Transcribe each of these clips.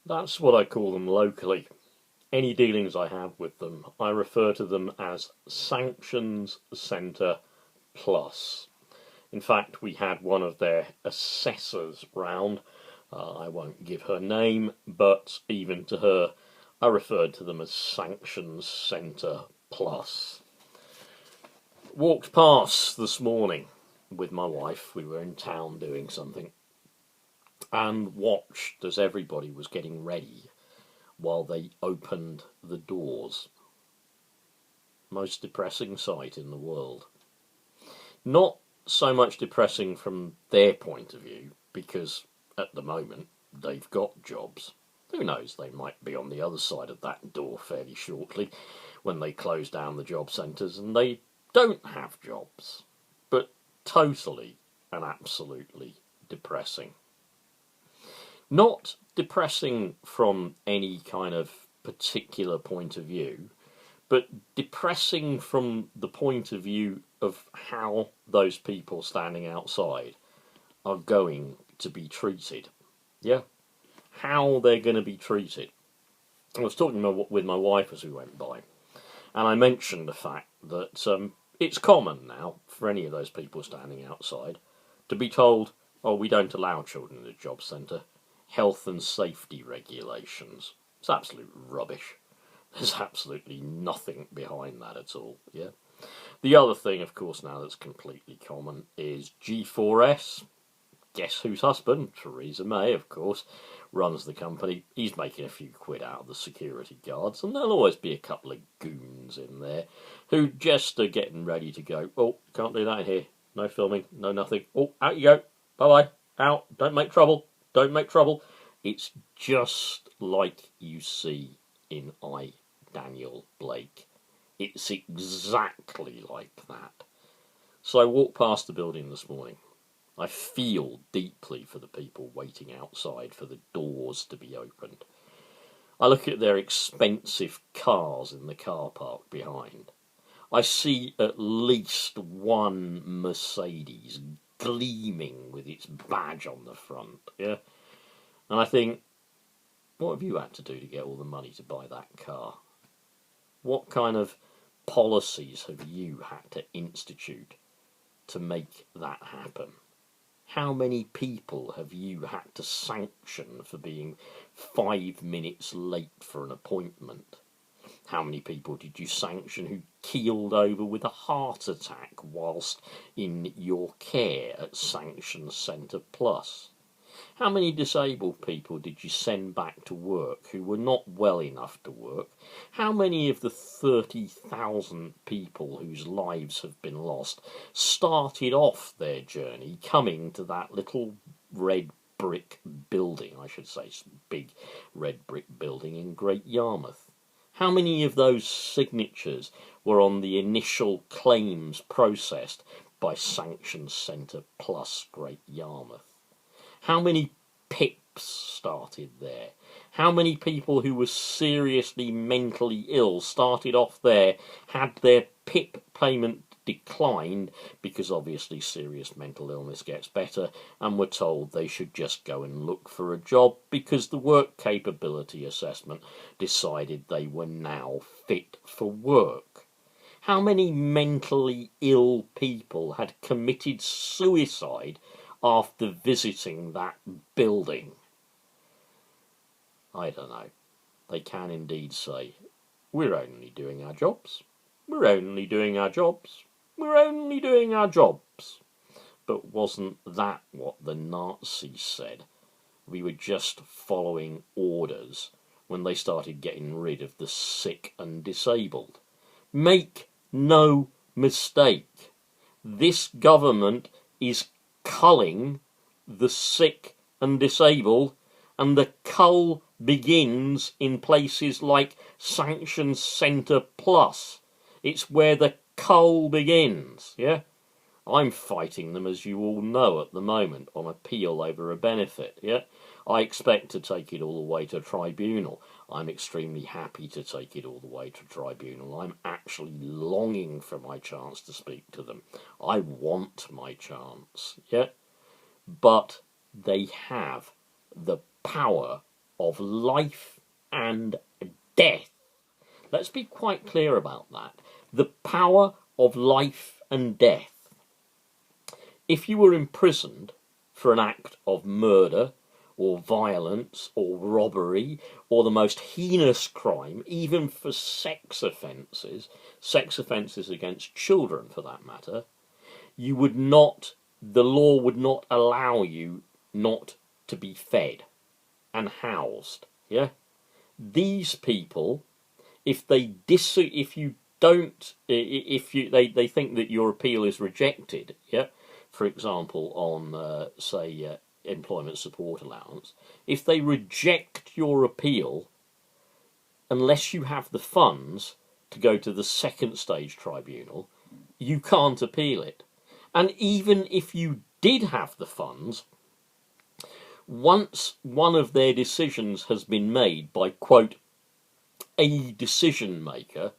That's what I call them locally. Any dealings I have with them, I refer to them as Sanctions Centre Plus. In fact, we had one of their assessors round. I won't give her name, but even to her, I referred to them as Sanctions Centre Plus. Walked past this morning with my wife. We were in town doing something and watched as everybody was getting ready while they opened the doors. Most depressing sight in the world. Not so much depressing from their point of view, because at the moment they've got jobs. Who knows, they might be on the other side of that door fairly shortly when they close down the job centres and they don't have jobs. But totally and absolutely depressing. Not depressing from any kind of particular point of view, but depressing from the point of view of how those people standing outside are going to be treated. Yeah? How they're going to be treated. I was talking with my wife as we went by, and I mentioned the fact that it's common now for any of those people standing outside to be told, oh, we don't allow children in the job centre. Health and safety regulations. It's absolute rubbish. There's absolutely nothing behind that at all, yeah? The other thing, of course, now that's completely common is G4S. Guess whose husband, Theresa May, of course, runs the company. He's making a few quid out of the security guards, and there'll always be a couple of goons in there who just are getting ready to go, oh, can't do that in here. No filming, no nothing. Oh, out you go. Bye-bye. Out. Don't make trouble. Don't make trouble. It's just like you see in I, Daniel Blake. It's exactly like that. So I walked past the building this morning. I feel deeply for the people waiting outside for the doors to be opened. I look at their expensive cars in the car park behind. I see at least one Mercedes gleaming with its badge on the front, yeah? And I think, what have you had to do to get all the money to buy that car? What kind of policies have you had to institute to make that happen? How many people have you had to sanction for being 5 minutes late for an appointment? How many people did you sanction who keeled over with a heart attack whilst in your care at Sanctions Centre Plus? How many disabled people did you send back to work who were not well enough to work? How many of the 30,000 people whose lives have been lost started off their journey coming to that little red brick building, I should say, big red brick building in Great Yarmouth? How many of those signatures were on the initial claims processed by Sanctions Centre Plus Great Yarmouth? How many PIPs started there? How many people who were seriously mentally ill started off there, had their PIP payment declined because obviously serious mental illness gets better, and were told they should just go and look for a job because the work capability assessment decided they were now fit for work? How many mentally ill people had committed suicide after visiting that building? I don't know. They can indeed say, we're only doing our jobs. We're only doing our jobs. We're only doing our jobs. But wasn't that what the Nazis said? We were just following orders when they started getting rid of the sick and disabled. Make no mistake. This government is culling the sick and disabled, and the cull begins in places like Sanctions Centre Plus. It's where the cull begins, yeah? I'm fighting them, as you all know, at the moment on appeal over a benefit, yeah? I expect to take it all the way to tribunal. I'm extremely happy to take it all the way to tribunal. I'm actually longing for my chance to speak to them. I want my chance, yeah? But they have the power of life and death. Let's be quite clear about that. The power of life and death. If you were imprisoned for an act of murder or violence or robbery or the most heinous crime, even for sex offences against children for that matter, the law would not allow you not to be fed and housed. Yeah, these people, if they think that your appeal is rejected, yeah, for example, on say employment support allowance, if they reject your appeal, unless you have the funds to go to the second stage tribunal, you can't appeal it. And even if you did have the funds, once one of their decisions has been made by, quote, a decision maker,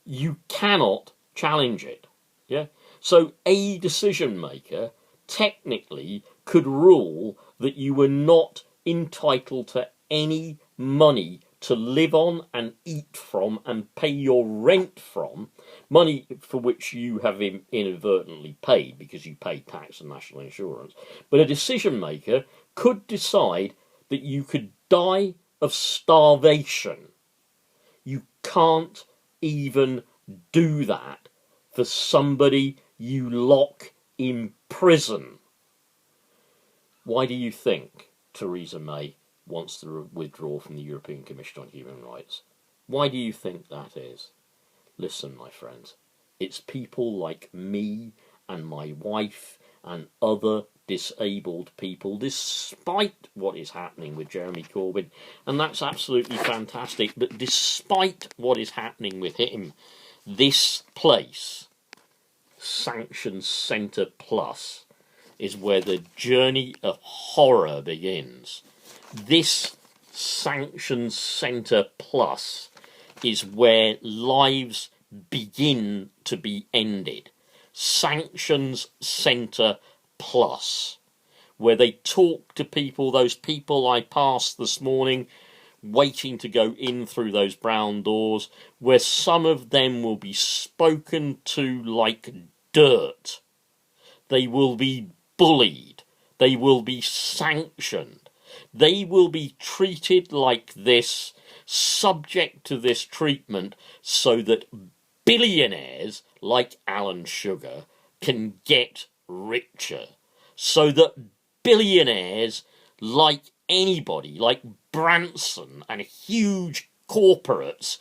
you cannot challenge it. Yeah? So a decision maker technically could rule that you were not entitled to any money to live on and eat from and pay your rent from, money for which you have inadvertently paid because you pay tax and national insurance. But a decision maker could decide that you could die of starvation. You can't even do that for somebody you lock in prison. Why do you think Theresa May wants to withdraw from the European Commission on Human Rights? Why do you think that is? Listen, my friends, it's people like me and my wife and other disabled people, despite what is happening with Jeremy Corbyn, and that's absolutely fantastic, but despite what is happening with him, this place, Sanctions Centre Plus, is where the journey of horror begins. This Sanctions Centre Plus is where lives begin to be ended. Sanctions Centre Plus, where they talk to people, those people I passed this morning, waiting to go in through those brown doors, where some of them will be spoken to like dirt. They will be bullied. They will be sanctioned. They will be treated like this, subject to this treatment, so that billionaires like Alan Sugar can get richer. So that billionaires like anybody, like Branson and huge corporates,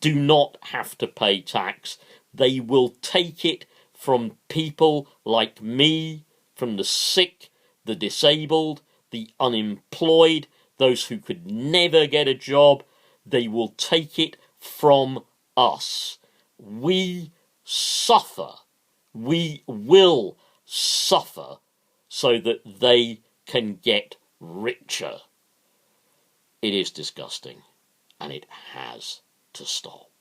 do not have to pay tax. They will take it from people like me, from the sick, the disabled, the unemployed, those who could never get a job. They will take it from us. We suffer. We will suffer so that they can get richer. It is disgusting, and it has to stop.